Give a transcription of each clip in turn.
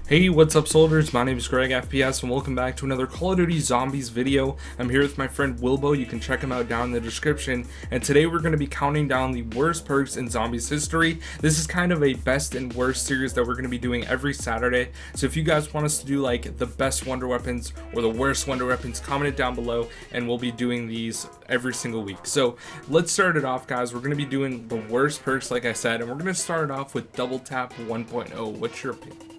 Hey, what's up soldiers? My name is Greg FPS and welcome back to another Call of Duty Zombies video. I'm here with my friend Wilbo. You can check him out down in the description. And today we're going to be counting down the worst perks in Zombies history. This is kind of a best and worst series that we're going to be doing every Saturday. So if you guys want us to do like the best wonder weapons or the worst wonder weapons, comment it down below and we'll be doing these every single week. So let's start it off, guys. We're going to be doing the worst perks like I said, and we're going to start it off with Double Tap 1.0. What's your opinion?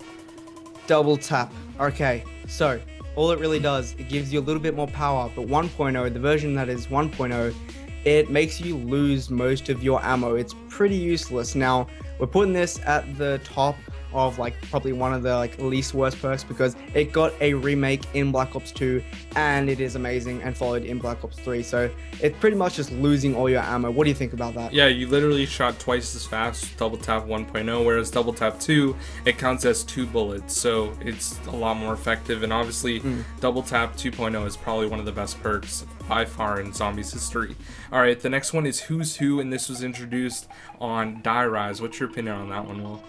Double tap. Okay, so all it really does, it gives you a little bit more power, but 1.0, the version that is 1.0, it makes you lose most of your ammo. It's pretty useless. Now, we're putting this at the top of like probably one of the like least worst perks because it got a remake in Black Ops 2 and it is amazing and followed in Black Ops 3. So it's pretty much just losing all your ammo. What do you think about that? Yeah, you literally shot twice as fast with Double Tap 1.0, whereas Double Tap 2, it counts as 2 bullets, so it's a lot more effective. And obviously, Double Tap 2.0 is probably one of the best perks by far in Zombies history. All right, the next one is Who's Who, and this was introduced on Die Rise. What's your opinion on that one, Will?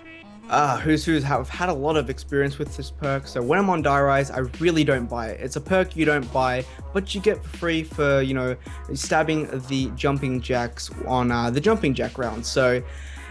Who's Who's have had a lot of experience with this perk, so when I'm on Die Rise, I really don't buy it. It's a perk you don't buy, but you get for free for, you know, stabbing the jumping jacks on the jumping jack round. So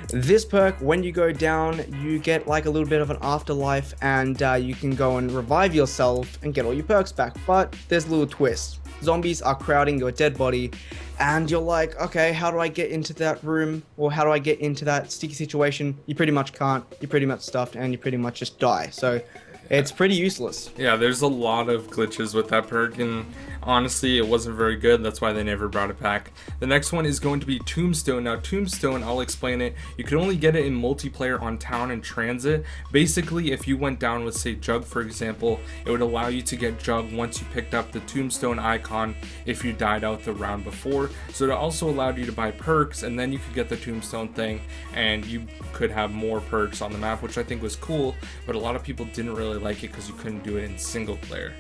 this perk, when you go down, you get like a little bit of an afterlife, and you can go and revive yourself and get all your perks back. But there's a little twist. Zombies are crowding your dead body, and you're like, okay, how do I get into that room, or how do I get into that sticky situation? You pretty much can't. You're pretty much stuffed, and you pretty much just die. So it's pretty useless. Yeah, there's a lot of glitches with that perk, and honestly, it wasn't very good. That's why they never brought it back. The next one is going to be Tombstone. Now, Tombstone, I'll explain it. You could only get it in multiplayer on Town and Transit. Basically, if you went down with, say, Jug, for example, it would allow you to get Jug once you picked up the Tombstone icon if you died out the round before. So it also allowed you to buy perks, and then you could get the Tombstone thing, and you could have more perks on the map, which I think was cool, but a lot of people didn't really like it because you couldn't do it in single player.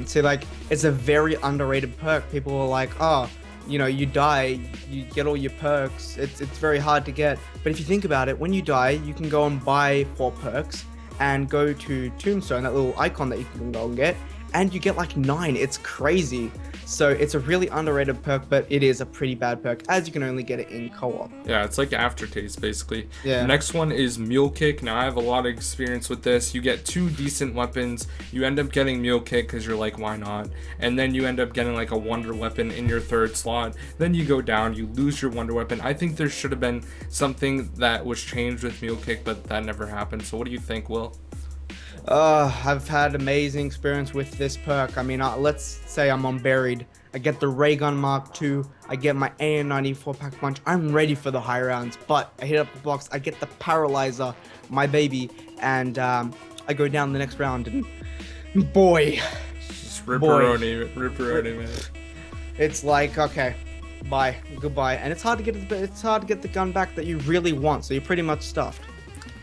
See, like, it's a very underrated perk. People are like, oh, you know, you die, you get all your perks. It's very hard to get. But if you think about it, when you die, you can go and buy 4 perks and go to Tombstone, that little icon that you can go and get, and you get like 9. It's crazy. So it's a really underrated perk, but it is a pretty bad perk, as you can only get it in co-op. Yeah, it's like aftertaste, basically. Yeah. The next one is Mule Kick. Now, I have a lot of experience with this. You get 2 decent weapons. You end up getting Mule Kick because you're like, why not? And then you end up getting like a wonder weapon in your 3rd slot. Then you go down, you lose your wonder weapon. I think there should have been something that was changed with Mule Kick, but that never happened. So what do you think, Will? I've had amazing experience with this perk. I mean, let's say I'm on Buried. I get the Ray Gun Mark II. I get my AM94 Pack Punch. I'm ready for the high rounds, but I hit up the box. I get the Paralyzer, my baby, and I go down the next round, and boy, Just ripperoni, man. It's like, okay, bye, goodbye, and it's hard to get the gun back that you really want. So you're pretty much stuffed.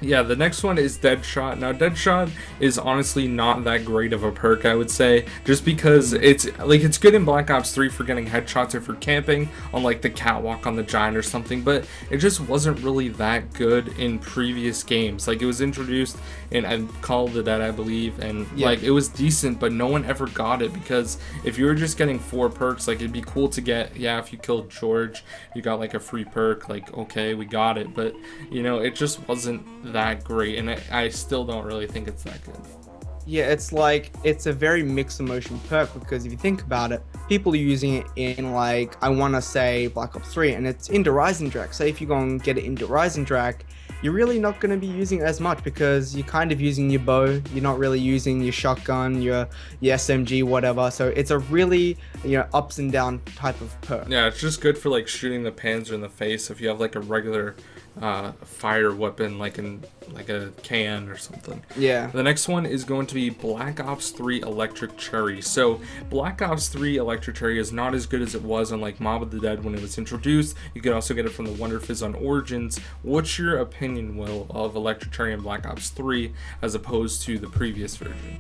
Yeah, the next one is Deadshot. Now, Deadshot is honestly not that great of a perk, I would say, just because it's good in Black Ops 3 for getting headshots or for camping on like the catwalk on the Giant or something, but it just wasn't really that good in previous games. Like, it was introduced in Call of the Dead, I believe, and like it was decent, but no one ever got it because if you were just getting 4 perks, like it'd be cool to get, yeah, if you killed George, you got like a free perk, like okay, we got it, but you know, it just wasn't that great, and I still don't really think it's that good. Yeah, it's like, it's a very mixed emotion perk because if you think about it, people are using it in like, I want to say Black Ops 3, and it's into Rising Drac. Say if you go and get it into Rising Drac, you're really not going to be using it as much because you're kind of using your bow, you're not really using your shotgun, your SMG, whatever. So it's a really, you know, ups and down type of perk. Yeah, it's just good for like shooting the Panzer in the face if you have like a regular fire weapon like a can or something. Yeah. The next one is going to be Black Ops 3 Electric Cherry. So Black Ops 3 Electric Cherry is not as good as it was on like Mob of the Dead when it was introduced. You could also get it from the Wonder Fizz on Origins. What's your opinion, Will, of Electric Cherry in Black Ops 3 as opposed to the previous version?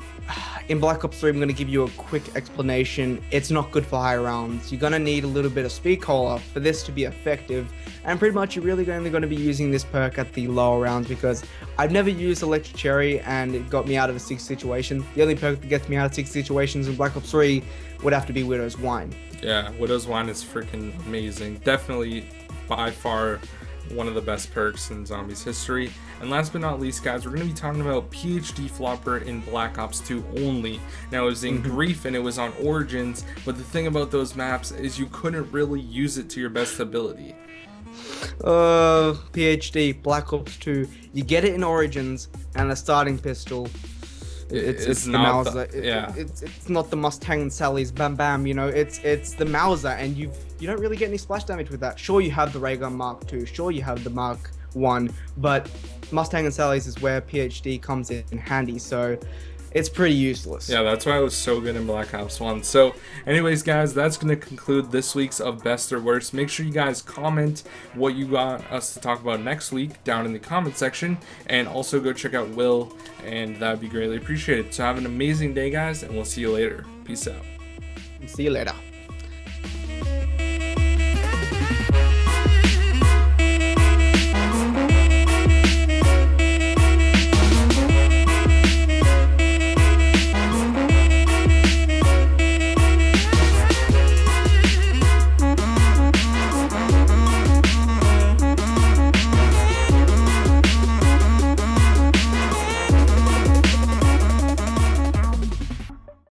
In Black Ops 3, I'm going to give you a quick explanation. It's not good for high rounds. You're going to need a little bit of speed cola for this to be effective. And pretty much you're really only going to be using this perk at the lower rounds, because I've never used Electric Cherry and it got me out of a 6 situation. The only perk that gets me out of 6 situations in Black Ops 3 would have to be Widow's Wine. Yeah, Widow's Wine is freaking amazing. Definitely by far one of the best perks in Zombies history. And last but not least, guys, we're going to be talking about PhD Flopper in Black Ops 2 only. Now, it was in Grief and it was on Origins, but the thing about those maps is you couldn't really use it to your best ability. PhD, Black Ops 2, you get it in Origins, and a starting pistol. It's the not Mauser. yeah. It's not the Mustang and Sally's bam bam, you know, it's the Mauser, and you don't really get any splash damage with that. Sure, you have the Ray Gun Mark II, sure you have the Mark 1, but Mustang and Sally's is where PhD comes in handy, so it's pretty useless. Yeah, that's why it was so good in Black Ops 1. So, anyways, guys, that's going to conclude this week's of Best or Worst. Make sure you guys comment what you got us to talk about next week down in the comment section. And also go check out Will, and that would be greatly appreciated. So have an amazing day, guys, and we'll see you later. Peace out. See you later.